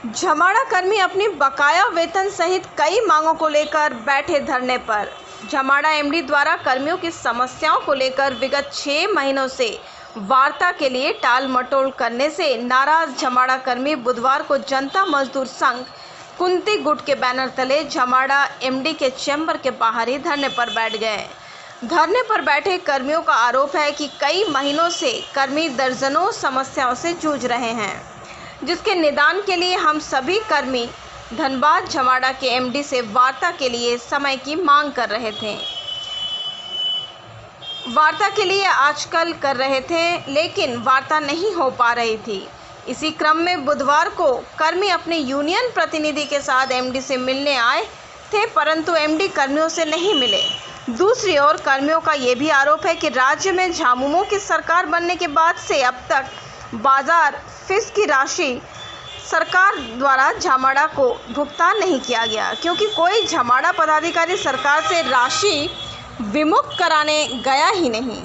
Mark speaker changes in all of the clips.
Speaker 1: झमाड़ा कर्मी अपनी बकाया वेतन सहित कई मांगों को लेकर बैठे धरने पर। झमाड़ा एमडी द्वारा कर्मियों की समस्याओं को लेकर विगत 6 महीनों से वार्ता के लिए टाल मटोल करने से नाराज झमाड़ा कर्मी बुधवार को जनता मजदूर संघ कुंती गुट के बैनर तले झमाड़ा एमडी के चैम्बर के बाहर ही धरने पर बैठ गए। धरने पर बैठे कर्मियों का आरोप है कि कई महीनों से कर्मी दर्जनों समस्याओं से जूझ रहे हैं, जिसके निदान के लिए हम सभी कर्मी धनबाद झमाड़ा के एमडी से वार्ता के लिए समय की मांग कर रहे थे। वार्ता के लिए आजकल कर रहे थे, लेकिन वार्ता नहीं हो पा रही थी। इसी क्रम में बुधवार को कर्मी अपने यूनियन प्रतिनिधि के साथ एमडी से मिलने आए थे, परंतु एमडी कर्मियों से नहीं मिले। दूसरी ओर कर्मियों का ये भी आरोप है कि राज्य में झामुमो की सरकार बनने के बाद से अब तक बाजार फीस की राशि सरकार द्वारा झमाड़ा को भुगतान नहीं किया गया, क्योंकि कोई झमाड़ा पदाधिकारी सरकार से राशि विमुक्त कराने गया ही नहीं।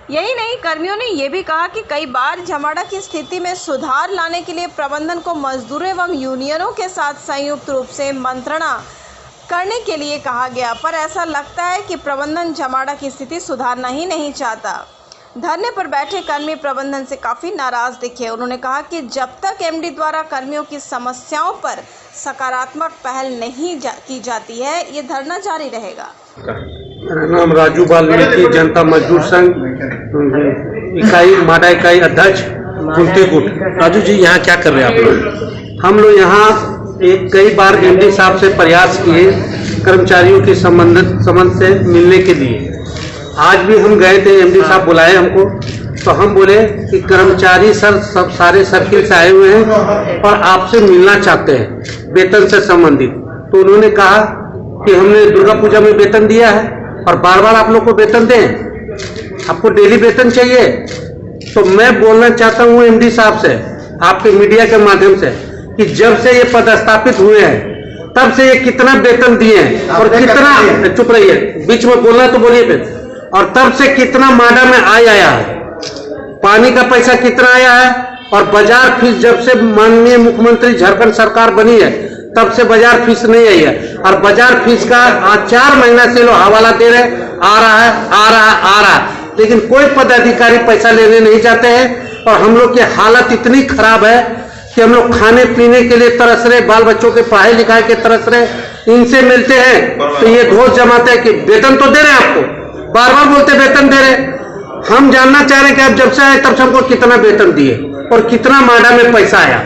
Speaker 1: यही नहीं, कर्मियों ने यह भी कहा कि कई बार झमाड़ा की स्थिति में सुधार लाने के लिए प्रबंधन को मजदूरों एवं यूनियनों के साथ संयुक्त रूप से मंत्रणा करने के लिए कहा गया, पर ऐसा लगता है कि प्रबंधन झमाड़ा की स्थिति सुधारना ही नहीं चाहता। धरने पर बैठे कर्मी प्रबंधन से काफ़ी नाराज दिखे। उन्होंने कहा कि जब तक एमडी द्वारा कर्मियों की समस्याओं पर सकारात्मक पहल नहीं की जाती है, ये धरना जारी रहेगा।
Speaker 2: मेरा नाम राजू वाल्मीकि, जनता मजदूर संघ इकाई माडा इकाई अध्यक्ष कुंती गुट।
Speaker 3: राजू जी, यहाँ क्या कर रहे हैं आप लोग?
Speaker 2: हम लोग यहाँ कई बार एमडी साहब से प्रयास किए कर्मचारियों के संबंध से मिलने के लिए। आज भी हम गए थे, एमडी साहब बुलाए हमको, तो हम बोले कि कर्मचारी सर सब सारे सर्किल से आए हुए हैं और आपसे मिलना चाहते हैं वेतन से संबंधित। तो उन्होंने कहा कि हमने दुर्गा पूजा में वेतन दिया है और बार बार आप लोग को वेतन दें, आपको डेली वेतन चाहिए। तो मैं बोलना चाहता हूँ एमडी साहब से, आपके मीडिया के माध्यम से, कि जब से ये पदस्थापित हुए हैं तब से ये कितना वेतन दिए हैं और कितना, चुप रहिए, बीच में बोलना तो बोलिए फिर, और तब से कितना माडा में आया है, पानी का पैसा कितना आया है, और बाजार फीस जब से माननीय मुख्यमंत्री झारखंड सरकार बनी है तब से बाजार फीस नहीं आई है। और बाजार फीस का आज 4 महीना से लोग हवाला दे रहे, आ रहा है, लेकिन कोई पदाधिकारी पैसा लेने नहीं जाते हैं। और हम लोग की हालत इतनी खराब है कि हम लोग खाने पीने के लिए तरस रहे, बाल बच्चों के पढ़ाई लिखाई के तरस रहे। इनसे मिलते हैं तो ये दोष जमाते हैं कि वेतन तो दे रहे हैं आपको, बार बार बोलते वेतन दे रहे। हम जानना चाह रहे हैं कि आप जब से आए तब से हमको कितना वेतन दिए और कितना माडा में पैसा आया,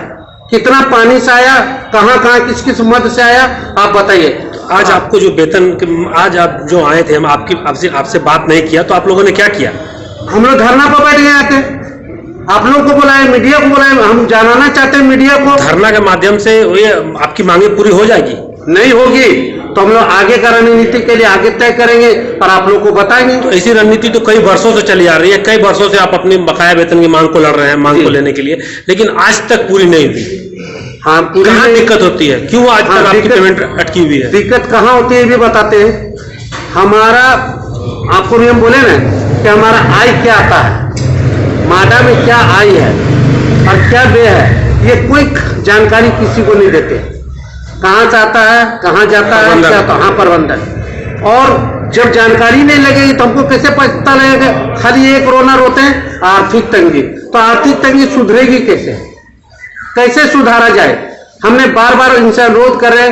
Speaker 2: कितना पानी से आया, कहाँ किस किस मद से आया, आप बताइए।
Speaker 3: आज आपको जो वेतन, आज आप जो आए थे, हम आपसे बात नहीं किया, तो आप लोगों ने क्या किया?
Speaker 2: हम लोग धरना पर बैठ गए आके, आप लोगों को बुलाए, मीडिया को बुलाए, हम जानना चाहते हैं मीडिया को।
Speaker 3: धरना के माध्यम से ये आपकी मांगे पूरी हो जाएगी?
Speaker 2: नहीं होगी तो हम लोग आगे का रणनीति के लिए आगे तय करेंगे और आप लोग को बताएंगे।
Speaker 3: तो ऐसी रणनीति तो कई वर्षों से चली आ रही है, कई वर्षों से आप अपनी बकाया वेतन की मांग को लड़ रहे हैं, मांग को लेने के लिए, लेकिन आज तक पूरी नहीं हुई।
Speaker 2: हाँ, पूरी
Speaker 3: कहाँ दिक्कत होती है? क्यों आज तक आपकी पेमेंट अटकी हुई है?
Speaker 2: दिक्कत कहाँ होती है ये भी बताते हैं। हमारा आपको नियम बोले ना कि हमारा आय क्या आता है, माडा में क्या आय है और क्या व्यय है, ये कोई जानकारी किसी को नहीं देते। कहाँ से आता है, कहाँ जाता है, क्या कहाँ प्रबंधन। और जब जानकारी नहीं लगेगी तो हमको कैसे पता लगेगा? खाली एक रोना रोते हैं, आर्थिक तंगी। तो आर्थिक तंगी सुधरेगी कैसे सुधारा जाए? हमने बार बार इनसे अनुरोध कर रहे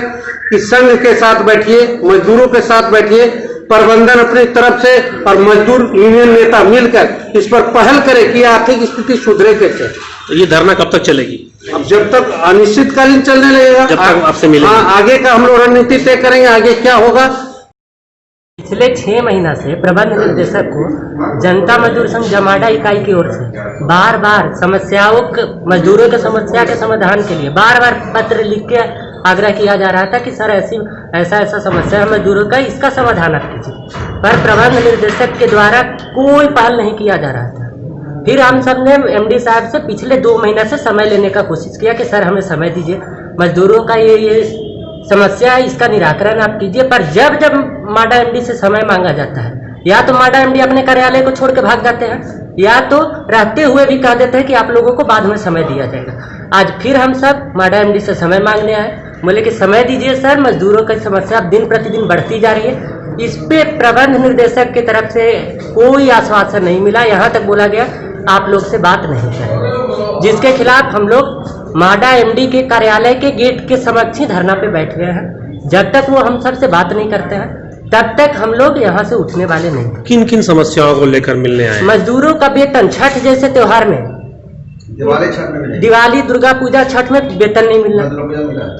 Speaker 2: कि संघ के साथ बैठिए, मजदूरों के साथ बैठिए, प्रबंधन अपनी तरफ से और मजदूर यूनियन नेता मिलकर इस पर पहल करे कि आर्थिक स्थिति सुधरे कैसे।
Speaker 3: तो ये धरना कब तक चलेगी?
Speaker 2: अब जब तक अनिश्चितकालीन चलने लगेगा,
Speaker 3: जब तक आपसे मिलेंगे।
Speaker 2: हाँ, आगे का हम लोग रणनीति तय करेंगे, आगे क्या होगा।
Speaker 4: पिछले 6 महीना से प्रबंध निर्देशक को जनता मजदूर संघ झमाड़ा इकाई की ओर से बार बार मजदूरों के समस्या के समाधान के लिए बार बार पत्र लिख के आग्रह किया जा रहा था कि सर ऐसा समस्या है मजदूरों का, इसका समाधान आप कीजिए। पर प्रबंध निर्देशक के द्वारा कोई पहल नहीं किया जा रहा था। फिर हम सब ने एमडी साहब से पिछले 2 महीना से समय लेने का कोशिश किया कि सर हमें समय दीजिए, मजदूरों का ये समस्या है, इसका निराकरण आप कीजिए। पर जब माडा एमडी से समय मांगा जाता है, या तो माडा एमडी अपने कार्यालय को छोड़ के भाग जाते हैं, या तो रहते हुए भी कह देते हैं कि आप लोगों को बाद में समय दिया जाएगा। आज फिर हम सब माडा एमडी से समय मांगने आए, बोले कि समय दीजिए सर, मजदूरों की समस्या दिन प्रतिदिन बढ़ती जा रही है। इस पे प्रबंध निर्देशक की तरफ से कोई आश्वासन नहीं मिला। यहाँ तक बोला गया आप लोग से बात नहीं करेंगे, जिसके खिलाफ हम लोग माडा एमडी के कार्यालय के गेट के समक्ष ही धरना पे बैठ गए हैं। जब तक वो हम सब से बात नहीं करते हैं तब तक हम लोग यहाँ से उठने वाले नहीं।
Speaker 3: किन किन समस्याओं को लेकर मिलने आए?
Speaker 4: मजदूरों का वेतन, छठ जैसे त्योहार में, दिवाली, दुर्गा पूजा, छठ में वेतन नहीं मिलना।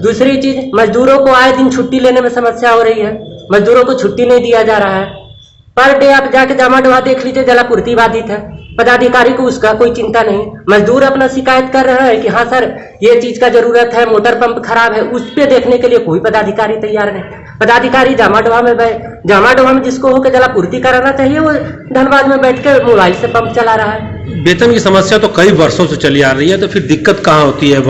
Speaker 4: दूसरी चीज, मजदूरों को आए दिन छुट्टी लेने में समस्या हो रही है, मजदूरों को छुट्टी नहीं दिया जा रहा है। पर डे आप जाके जमा डवा देख लीजिए, जलापूर्ति बाधित है, पदाधिकारी को उसका कोई चिंता नहीं। मजदूर अपना शिकायत कर रहे हैं कि हाँ सर ये चीज का जरूरत है, मोटर पंप खराब है, उस पे देखने के लिए कोई पदाधिकारी तैयार नहीं। पदाधिकारी जामाडवा में जिसको होकर जलापूर्ति कराना चाहिए वो धनबाद में बैठ के मोबाइल से पंप चला रहा है।
Speaker 3: वेतन की समस्या तो कई वर्षों से चली आ रही है, तो फिर दिक्कत कहाँ होती है,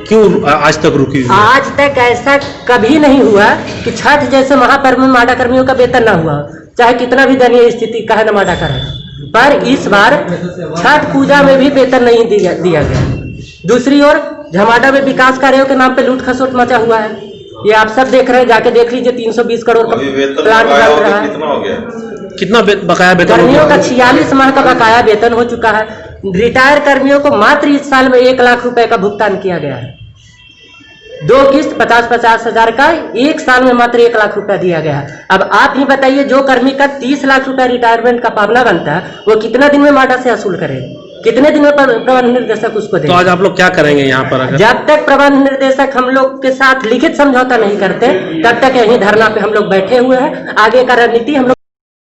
Speaker 3: क्यों आज तक रुकी हुई है?
Speaker 4: आज तक ऐसा कभी नहीं हुआ कि छठ जैसे महापर्व में माडा कर्मियों का वेतन ना हुआ, चाहे कितना भी दयनीय स्थिति कहे न माडा कर है। पर इस बार छठ पूजा में भी वेतन नहीं दिया गया। दूसरी ओर झमाडा में विकास कार्यों के नाम पे लूट खसोट मचा हुआ है, ये आप सब देख रहे हैं, जाके देख लीजिए। 320 करोड़ का प्लान बन रहा है।
Speaker 3: कितना बकाया वेतन?
Speaker 4: कर्मियों का 46 माह का बकाया वेतन हो चुका है। रिटायर कर्मियों को मात्र इस साल में 1 लाख रुपए का भुगतान किया गया है। 2 किस्त 50-50 हजार का एक साल में मात्र 1 लाख रुपया दिया गया है। अब आप ही बताइए, जो कर्मी का 30 लाख रुपया रिटायरमेंट का पावना बनता है वो कितना दिन में माडा से वसूल करे, कितने दिन में प्रबंध निर्देशक उसको दे?
Speaker 3: तो आज आप लोग क्या करेंगे यहाँ पर? अगर
Speaker 4: जब तक प्रबंध निर्देशक हम लोग के साथ लिखित समझौता नहीं करते तब तक यहीं धरना पे हम लोग बैठे हुए हैं। आगे का रणनीति हम लोग